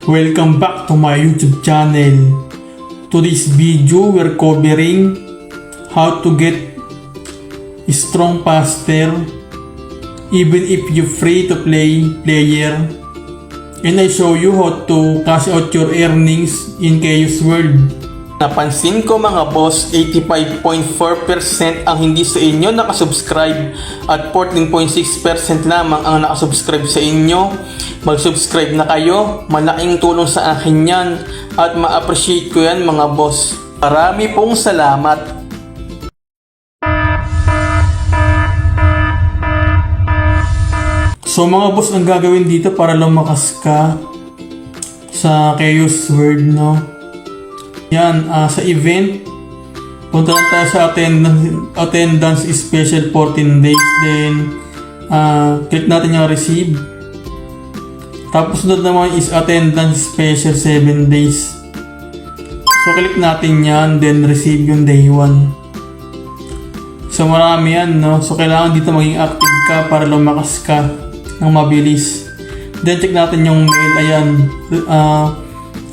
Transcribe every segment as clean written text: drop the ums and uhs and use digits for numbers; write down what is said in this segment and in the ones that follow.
Welcome back to my YouTube channel. Today's video we're covering how to get a strong pastor even if you free to play player, and I show you how to cash out your earnings in Chaos World. Napansin ko mga boss, 85.4% ang hindi sa inyo nakasubscribe at 14.6% lamang ang nakasubscribe sa inyo. Mag-subscribe na kayo, malaking tulong sa akin yan at ma-appreciate ko yan mga boss. Marami pong salamat. So mga boss, ang gagawin dito para lumakas ka sa Chaos World, no? Yan, sa event, punta lang tayo sa attendance special 14 days. Then, click natin yung receive. Tapos sunod naman is attendance special 7 days. So, click natin yan, then receive yung day 1. So, marami yan, no? So, kailangan dito maging active ka para lumakas ka ng mabilis. Then, check natin yung mail. Ayan,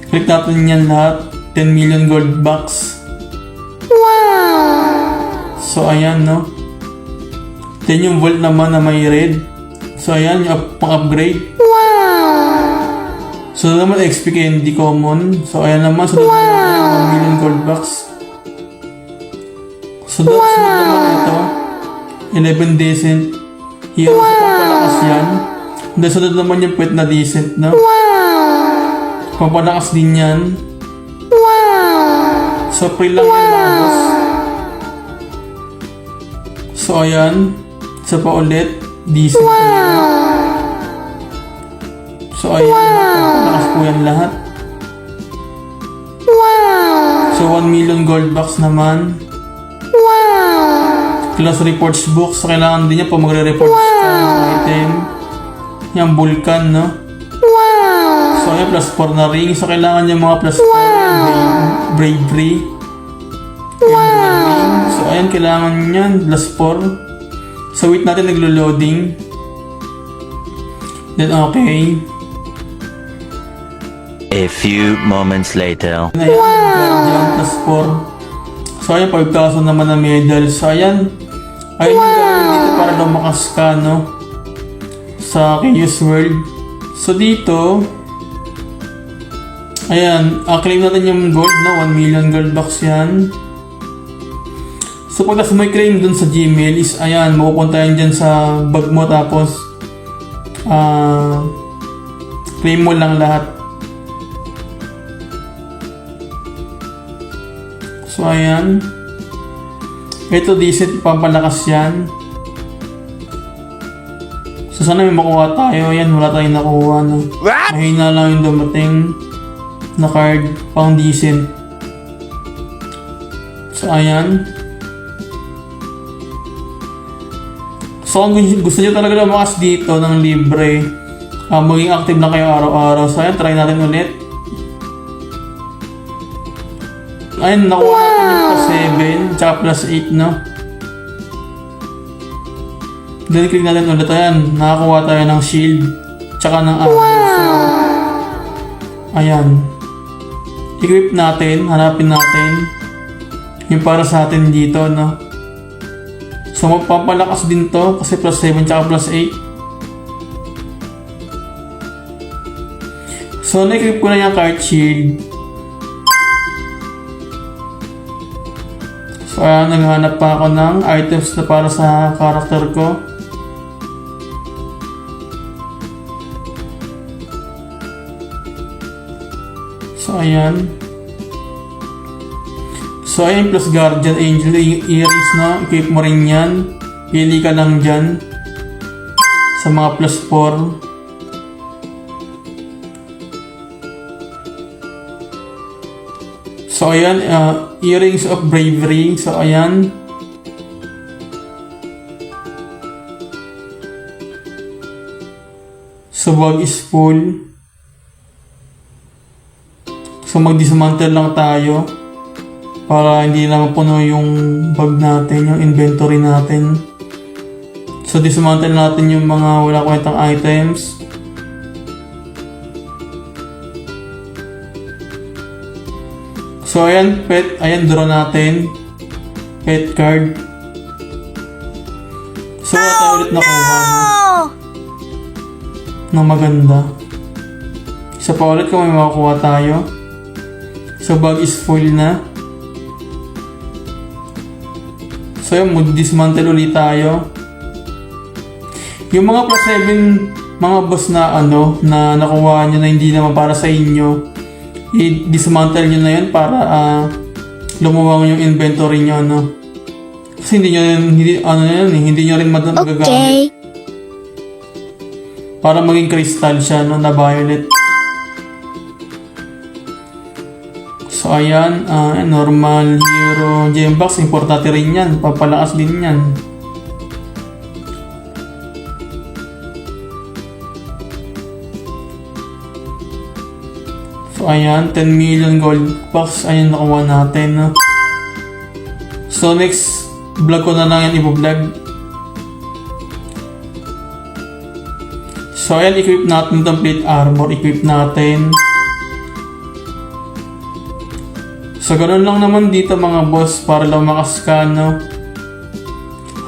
click natin yan lahat. 10 million gold bucks. Wow! So, ayan, no? Then, yung vault naman na may red. So, ayan, yung pang-upgrade. Wow! So, naman, XP candy common. So, ayan naman, sunod naman 1 million gold bucks. So, sunod naman ito. 11 decent. Here, so, pampalakas yan. Then, sunod naman yung pet na decent, no? Wow! Pampalakas din yan. So, free lang yan mga boss. So, ayan. Isa pa ulit. Decent. So, ayan. Pagpalakas po yan lahat. So, 1 million gold bucks naman. Class reports book. So, kailangan din niya pa magre-reports ka ng item. Yung vulcan, no? So, ayan. Plus 4 na ring. So, kailangan niya mga plus 4. Bravery. So, ayan, kailangan yan. Plus 4. So, wait natin, naglo-loading. Then, okay. A few moments later. Ayan, guardian, plus 4. So, ayan, 5,000 naman na medal. So, ayan. Ayan yung gawin dito para lumakas ka, no? Sa Chaos World. So, dito, ayan, claim natin yung gold, no? 1 million gold bucks yan. So, pagkas may claim dun sa Gmail is, ayan, mapupunta yan dyan sa bag mo, tapos, claim mo lang lahat. So, ayan. Ito, decent, pampalakas yan. So, sana may makuha tayo. Ayan, wala tayong nakuha, no? Mahina lang yung dumating na card, pang decent. So, ayan. So, kung gusto nyo talaga lumakas dito ng libre, maging active lang kayo araw-araw. So, ayan, try natin ulit. Ayan, nakuha natin yung plus 7, tsaka plus 8, no? Then, click natin ulit. Ayan, nakakuha tayo ng shield, tsaka ng armor. So, ayan. Equip natin, hanapin natin yung para sa atin dito, no? So, magpapalakas din to kasi plus 7 tsaka plus 8. So, na-equip ko na yung card shield. So, naghahanap pa ako ng items na para sa character ko. So, ayan. So, ayan, plus Guardian Angel Earrings, no? Equip mo rin yan. Pili ka lang dyan. Sa mga plus 4. So, ayan, Earrings of Bravery. So, ayan. So, bag is full. So, mag-dismantle lang tayo para hindi na mapuno yung bag natin, yung inventory natin. So, dismantle natin yung mga wala kwentang items. So, ayan, draw natin. Pet card. So, wala tayo ulit nakuha, no? Na maganda. Isa pa ulit kung may makakuha tayo. So, bag is full na. So, yun, mag-dismantle ulit tayo. Yung mga plus 7, mga boss na na nakuha nyo na hindi naman para sa inyo, i-dismantle nyo na yun para lumuwang yung inventory nyo, Kasi hindi nyo rin magagamit. Okay. Para maging crystal siya, na violet. So, ayan, normal, hero, gem box, importante rin yan. Papalakas din yan. So, ayan, 10 million gold box. Ayan, nakuha natin, So, next vlog ko na lang yan i-vlog. So, ayan, equip natin itong plate armor. Equip natin. So, ganun lang naman dito mga boss para lumakas ka,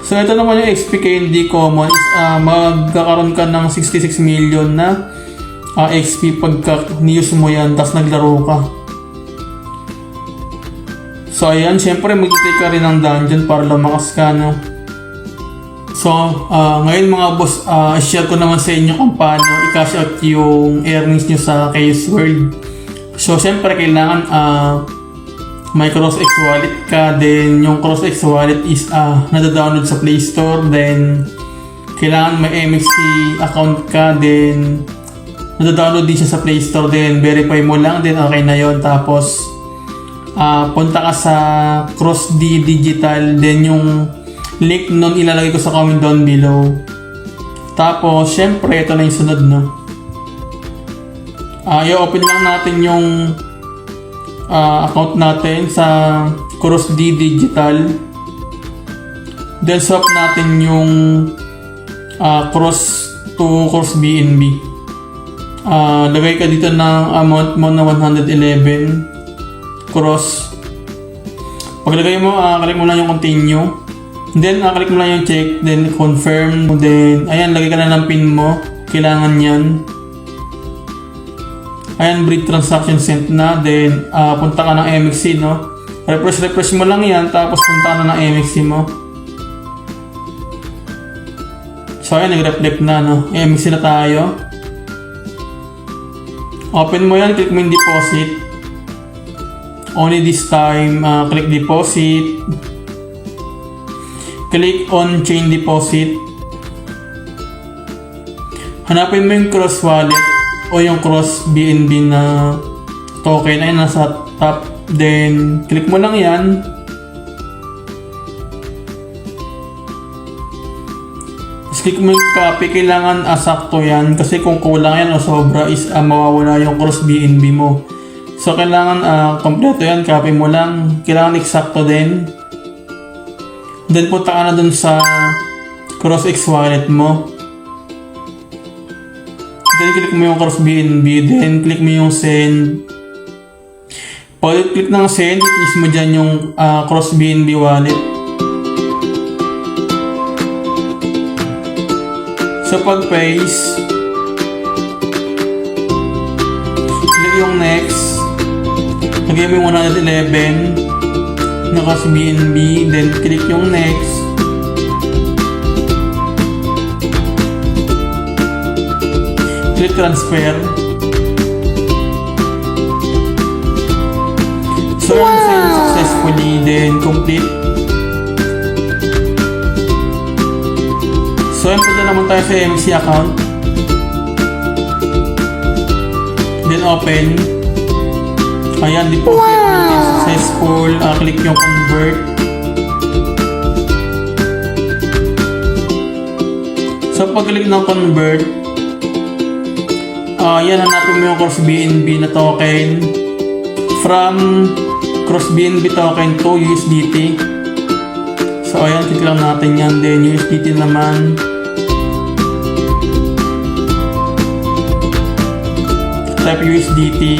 So, ito naman yung XP Candy Common is magkakaroon ka ng 66 million na XP pagka ni-use mo yan tapos naglaro ka. So ayan, syempre mag-take ka rin ng dungeon para lumakas ka, So ngayon mga boss, share ko naman sa inyo kung paano i-cash out yung earnings nyo sa Chaos World. So syempre kailangan may CrossX wallet ka, then yung CrossX wallet is nada-download sa Play Store, then kailangan may MXC account ka, then nada-download din siya sa Play Store, then verify mo lang, then okay na yon. Tapos punta ka sa CrossD Digital, then yung link nun ilalagay ko sa comment down below. Tapos syempre ito na yung sunod, i-open lang natin yung account natin sa CrossD Digital, then swap natin yung cross to Cross BNB. Lagay ka dito ng amount mo na 111 cross. Paglagay mo, click mo lang yung continue, then click mo lang yung check, then confirm, then ayan, lagay ka na ng pin mo, kailangan yan. Ayan, breed transaction sent na, then punta ka ng MXC, refresh mo lang yan, tapos punta ka na ng MXC mo. So ayan, nag-reflect na, MXC na tayo. Open mo yan, click mo yung deposit. Only this time, click deposit. Click on chain deposit. Hanapin mo yung cross wallet o yung cross BNB na token ay nasa top. Then, click mo lang yan. Tapos click mo yung copy. Kailangan sakto yan. Kasi kung kulang yan o sobra is mawawala yung cross BNB mo. So, kailangan kompleto yan. Copy mo lang. Kailangan eksakto din. Then, punta ka na dun sa CrossX wallet mo. Then, click mo yung Cross BNB. Then, click mo yung send. Pag click ng send, i-place mo dyan yung Cross BNB wallet. So, pag-paste, click yung next. Lagay mo yung 111 na Cross BNB, then click yung next. Click transfer. So, send successfully, then complete. So, punta naman tayo sa MXC account. Then open. Ayan, deposit successful. Click yung convert. So, pag-click ng convert, yan, hanapin mo yung Cross BNB na token. From Cross BNB token to USDT. So, ayan, click lang natin yan. Then, USDT naman. Type USDT.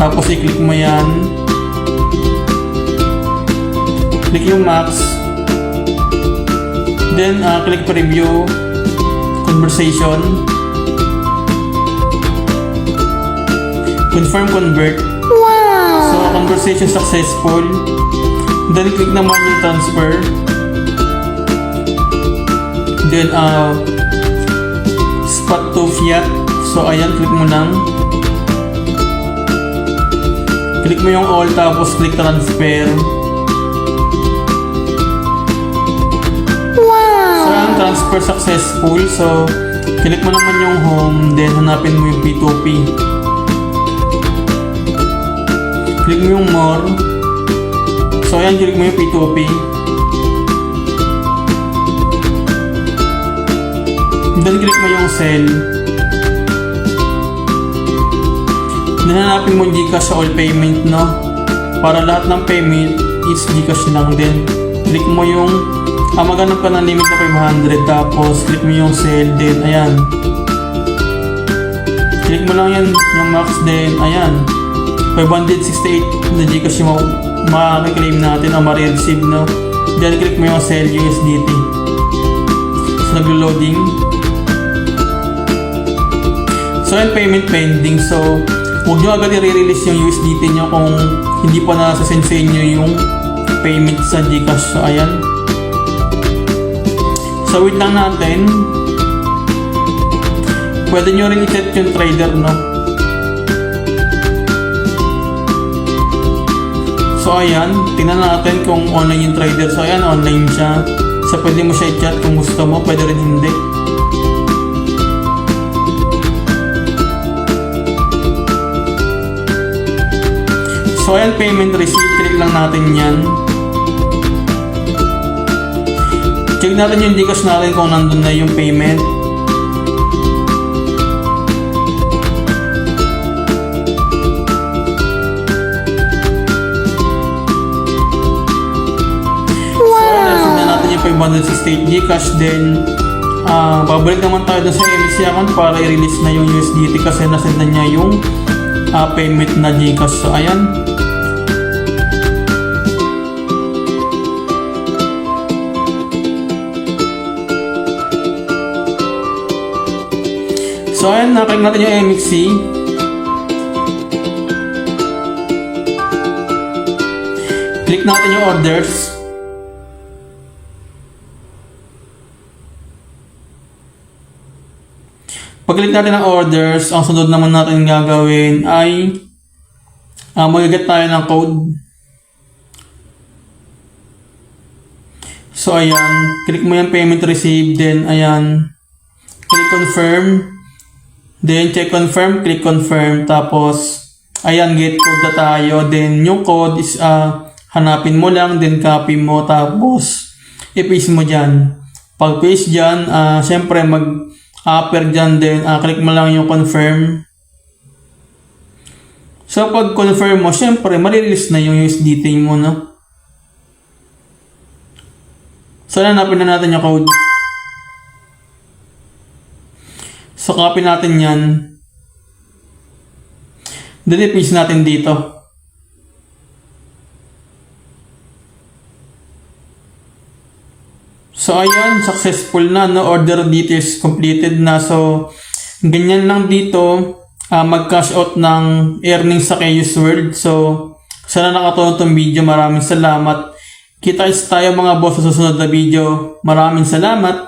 Tapos i-click mo yan. Click yung max. Then, click preview. Conversation. Confirm convert. So, conversation successful. Then, click naman yung transfer. Then, spot to fiat. So, ayan, click mo lang. Click mo yung all, tapos click transfer. So, ayan, transfer successful. So, click mo naman yung home, then hanapin mo yung P2P. Click mo yung more. So, ayan, click mo yung P2P. Then, click mo yung sell. Then, hanapin mo yung Gcash sa all payment, no? Para lahat ng payment is Gcash lang din. Click mo yung maghanap ka ng limit na 500. Tapos, click mo yung sell. Then, ayan. Click mo lang yan, yung max. Then, ayan. 568 na Gcash yung makaka-claim natin o ma-receive, no? Then, click mo yung sell USDT. So, naglo-loading. So, yan, payment pending. So, huwag nyo agad i-release yung USDT nyo kung hindi pa nasa-send sa inyo yung payment sa Gcash. So, ayan. So, wait lang natin. Pwede nyo rin i-set yung trader, no? So, ayan. Tingnan natin kung online yung trader. So, ayan, online siya. So, pwede mo siya i-chat kung gusto mo. Pwede rin hindi. So, ayan, payment receipt. Click lang natin yan. Check natin yung Gcash natin kung nandun na yung payment. So, nasunod na natin yung 568 Gcash. Then, babalik naman tayo dun sa MSC account para i-release na yung USDT kasi nasend na niya yung payment na Gcash. So, ayan. So, ayan, nakalik natin yung MXC. Click natin yung orders. Pag-click natin ang orders, ang sunod naman natin gagawin ay mag-get tayo ng code. So, ayan, click mo yung payment received, then, ayan, click confirm. Then, check confirm, click confirm. Tapos, ayan, get code na tayo. Then, yung code is, hanapin mo lang, then copy mo. Tapos, i-paste mo dyan. Pag paste dyan, syempre, mag-upper dyan. Then, click mo lang yung confirm. So, pag confirm mo, syempre, malililis na yung USDT mo, no? So, hanapin na natin yung code. So, copy natin yan. Then, i-paste natin dito. So, ayan. Successful na, no? Order details completed na. So, ganyan lang dito. Mag-cash out ng earnings sa Keus World. So, sana nakatulong itong video. Maraming salamat. Kita tayo mga boss sa susunod na video. Maraming salamat.